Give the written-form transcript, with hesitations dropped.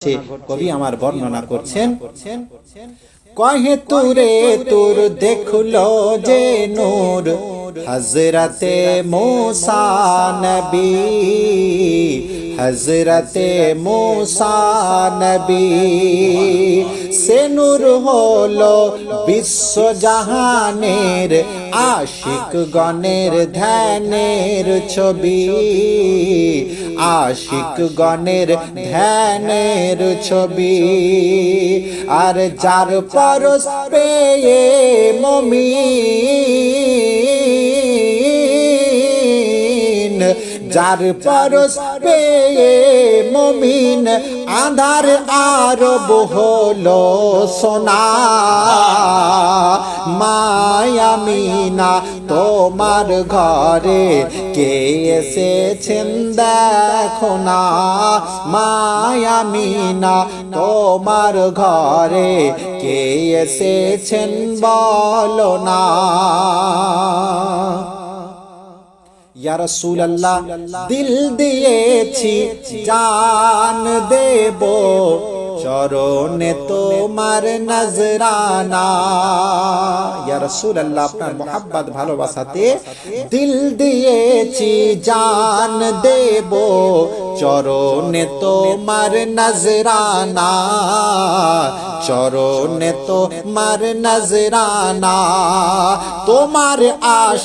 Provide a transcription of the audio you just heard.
কবি আমার বর্ণনা করছেন, কহে তুরে তোর দেখলো যে নূর হযরতে मूसा নবী, হযরতে मूसा নবী। সে নূর হলো বিশ্ব জাহানের আশিক গণের ধ্যানের ছবি, আশিক গণের ধ্যানের ছবি। আর যার পরশ পেয়ে মুমিন, যার পরশ পেয়ে মুমিন আঁধার আরব হলো সোনা। মায়ামিনা তোমার ঘরে কে এসেছেন দেখো না, মায়ামিনা তোমার ঘরে কে এসেছেন বলো না। ইয়া রাসূলুল্লাহ দিল দিয়েছি জান দেব, চরণে তোমার নজরানা। ইয়া রাসূলুল্লাহ আপনার মোহাব্বত ভালোবাসাতে দিল দিয়েছি জান দেব, চরণে তোমার নজরানা, চরণে তোমার নজরানা। তোমার আশ